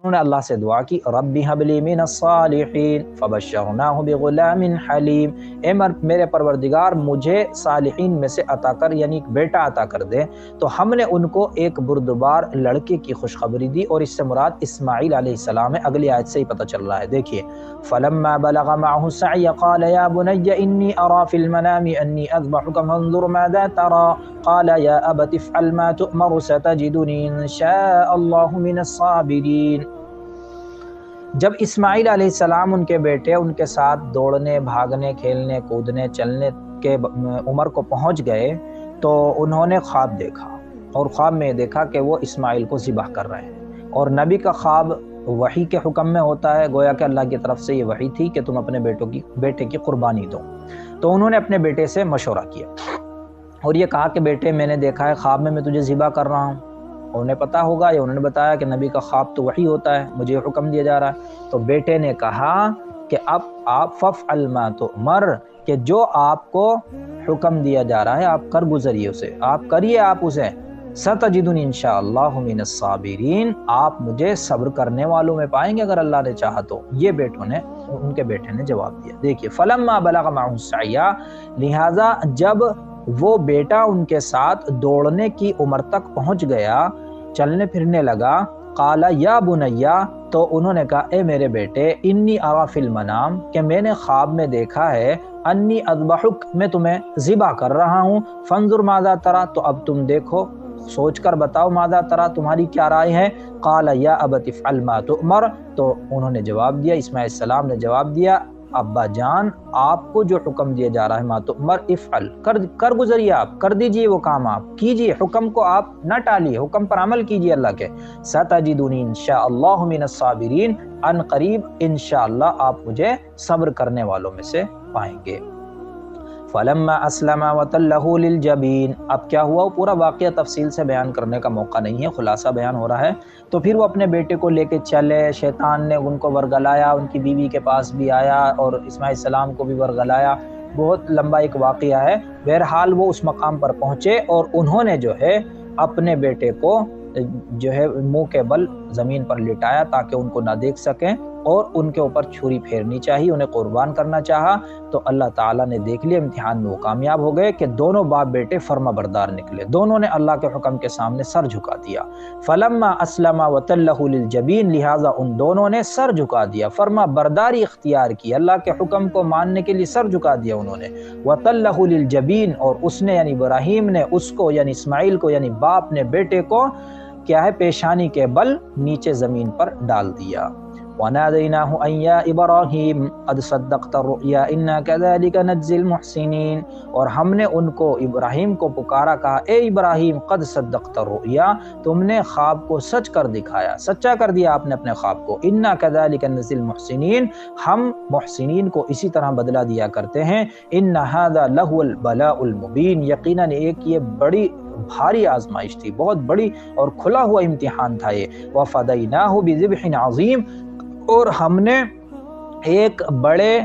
انہوں نے اللہ سے دعا کی رب ہب لی من الصالحین فبشرناہ بغلام حلیم، اے میرے پروردگار مجھے صالحین میں سے عطا کر، یعنی ایک بیٹا عطا کر دے۔ تو ہم نے ان کو ایک بردبار لڑکے کی خوشخبری دی، اور اس سے مراد اسماعیل علیہ السلام ہے۔ اگلی آیت سے ہی پتہ چل رہا ہے، دیکھیے فلما بلغ معه السعي قال يا بني إني أرى في المنام أني أذبحك فانظر ماذا ترى قال يا أبت افعل ما تؤمر ستجدني إن شاء الله من الصابرين۔ جب اسماعیل علیہ السلام ان کے بیٹے ان کے ساتھ دوڑنے، بھاگنے، کھیلنے، کودنے، چلنے کے عمر کو پہنچ گئے تو انہوں نے خواب دیکھا، اور خواب میں دیکھا کہ وہ اسماعیل کو ذبح کر رہے ہیں، اور نبی کا خواب وحی کے حکم میں ہوتا ہے، گویا کہ اللہ کی طرف سے یہ وحی تھی کہ تم اپنے بیٹے کی قربانی دو۔ تو انہوں نے اپنے بیٹے سے مشورہ کیا اور یہ کہا کہ بیٹے میں نے دیکھا ہے خواب میں تجھے ذبح کر رہا ہوں۔ انہیں پتا ہوگا یا انہوں نے بتایا کہ نبی کا خواب تو وحی ہوتا ہے، مجھے حکم دیا جا رہا ہے۔ تو بیٹے نے کہا کہ اب آپ فافعل ما تؤمر، کہ جو آپ کو حکم دیا جا رہا ہے آپ کر گزریے اسے، آپ کریے آپ اسے، ستجدنی انشاءاللہ من الصابرین، آپ مجھے صبر کرنے والوں میں پائیں گے اگر اللہ نے چاہا تو۔ یہ ان کے بیٹے نے جواب دیا۔ دیکھیے فلما بلغ معه السعی، لہذا جب وہ بیٹا ان کے ساتھ دوڑنے کی عمر تک پہنچ گیا، چلنے پھرنے لگا، قال یا بنیا، تو انہوں نے کہا اے میرے بیٹے، انی ارا فی المنام، کہ میں نے خواب میں دیکھا ہے، انی اذبحک، میں تمہیں ذبح کر رہا ہوں، فانظر ماذا ترى، تو اب تم دیکھو، سوچ کر بتاؤ، ماذا ترى، تمہاری کیا رائے ہے۔ قال یا ابت افعل ما تؤمر، تو انہوں نے جواب دیا، اسماعیل السلام نے جواب دیا ابا جان آپ کو جو حکم دیا جا رہا ہے ما تؤمر افعل، کر گزریے، آپ کر دیجئے وہ کام، آپ کیجئے، حکم کو آپ نہ ٹالیے، حکم پر عمل کیجئے اللہ کے۔ ستجدنی انشاءاللہ من الصابرین، ان قریب انشاءاللہ آپ مجھے صبر کرنے والوں میں سے پائیں گے۔ فلما اسلم وتلہ للجبین، اب کیا ہوا وہ پورا واقعہ تفصیل سے بیان کرنے کا موقع نہیں ہے، خلاصہ بیان ہو رہا ہے۔ تو پھر وہ اپنے بیٹے کو لے کے چلے، شیطان نے ان کو ورگلایا، ان کی بیوی کے پاس بھی آیا اور اسماعیل السلام کو بھی ورگلایا، بہت لمبا ایک واقعہ ہے۔ بہرحال وہ اس مقام پر پہنچے اور انہوں نے جو ہے اپنے بیٹے کو جو ہے منہ کے بل زمین پر لٹایا تاکہ ان کو نہ دیکھ سکیں، اور ان کے اوپر چھری پھیرنی چاہیے، انہیں قربان کرنا چاہا۔ تو اللہ تعالیٰ نے دیکھ لیا، امتحان میں وہ کامیاب ہو گئے کہ دونوں باپ بیٹے فرما بردار نکلے، دونوں نے اللہ کے حکم کے سامنے سر جھکا دیا۔ فلما اسلم وتلہ للجبین، لہٰذا ان دونوں نے سر جھکا دیا، فرما برداری اختیار کی، اللہ کے حکم کو ماننے کے لیے سر جھکا دیا انہوں نے۔ وتلہ للجبین، اور اس نے یعنی ابراہیم نے اس کو، یعنی اسماعیل کو، یعنی باپ نے بیٹے کو کیا ہے پیشانی کے بل نیچے زمین پر ڈال دیا۔ وَنَادَيْنَاهُ أَن يَا إِبْرَاهِيمُ قَدْ صَدَّقْتَ الرُّؤْيَا إِنَّا كَذَلِكَ نَجْزِي الْمُحْسِنِينَ، اور ہم نے ان کو ابراہیم کو پکارا، کہا اے ابراہیم قد صدقت الرؤیا، تم نے خواب کو سچ کر دکھایا، سچا کر دیا آپ نے اپنے خواب کو۔ إِنَّا كَذَلِكَ نَجْزِي الْمُحْسِنِينَ، ہم محسنین کو اسی طرح بدلہ دیا کرتے ہیں۔ إِنَّ هَذَا لَهُوَ الْبَلَاءُ الْمُبِينُ، یقیناً ایک یہ بڑی بھاری آزمائش تھی، بہت بڑی اور کھلا ہوا امتحان تھا یہ۔ وَفَدَيْنَاهُ بِذِبْحٍ عَظِيمٍ، اور ہم نے ایک بڑے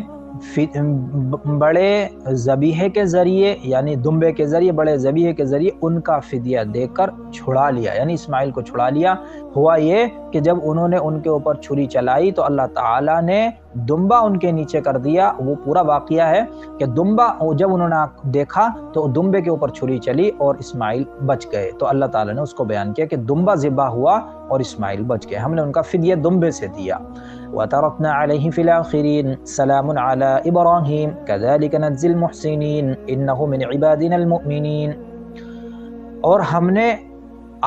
ذبیحے کے ذریعے، یعنی دمبے کے ذریعے، بڑے ذبیحے کے ذریعے ان کا فدیہ دے کر چھڑا لیا، یعنی اسماعیل کو چھڑا لیا۔ ہوا یہ کہ جب انہوں نے ان کے اوپر چھری چلائی تو اللہ تعالیٰ نے دمبا ان کے نیچے کر دیا۔ وہ پورا واقعہ ہے کہ دمبا جب انہوں نے دیکھا تو دمبے کے اوپر چھری چلی اور اسماعیل بچ گئے، تو اللہ تعالیٰ نے اس کو بیان کیا کہ دمبا ذبح ہوا اور اسماعیل بچ گئے، ہم نے ان کا فدیہ دمبے سے دیا۔ وَتَرَكْنَا عَلَيْهِ فِي الْآخِرِينَ سَلَامٌ عَلَىٰ إِبْرَاهِيمَ كَذَلِكَ نَجْزِي الْمُحْسِنِينَ إِنَّهُ مِنْ عِبَادِنَا الْمُؤْمِنِينَ، اور ہم نے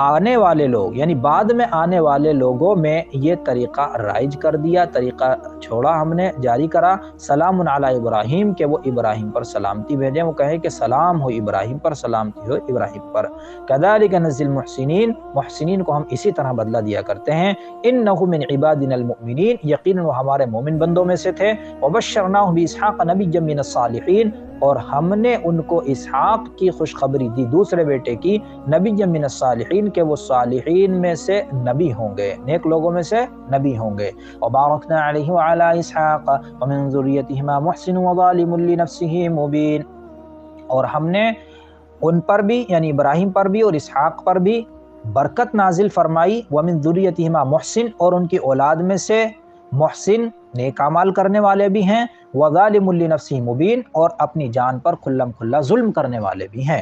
آنے والے لوگ یعنی بعد میں آنے والے لوگوں میں یہ طریقہ رائج کر دیا، طریقہ چھوڑا، ہم نے جاری کرا۔ سلام علی ابراہیم، کہ وہ ابراہیم پر سلامتی بھیجیں، وہ کہیں کہ سلام ہو ابراہیم پر، سلامتی ہو ابراہیم پر۔ کذالک نجزی المحسنین، محسنین کو ہم اسی طرح بدلہ دیا کرتے ہیں۔ انہ من عبادنا المؤمنین، یقیناً وہ ہمارے مومن بندوں میں سے تھے۔ وبشرناہ باسحاق نبیا من الصالحین، اور ہم نے ان کو اسحاق کی خوشخبری دی، دوسرے بیٹے کی، نبی من الصالحین، کہ وہ صالحین میں سے نبی ہوں گے، نیک لوگوں میں سے نبی ہوں گے۔ وبارکنا علیہ وعلی اسحاق ومن ذریتہما محسن وظالم لنفسہ مبین، اور ہم نے ان پر بھی یعنی ابراہیم پر بھی اور اسحاق پر بھی برکت نازل فرمائی، ومن ذریتہما محسن، اور ان کی اولاد میں سے محسن نیک اعمال کرنے والے بھی ہیں، وظالم لنفسہ مبین، اور اپنی جان پر کھلم کھلا ظلم کرنے والے بھی ہیں۔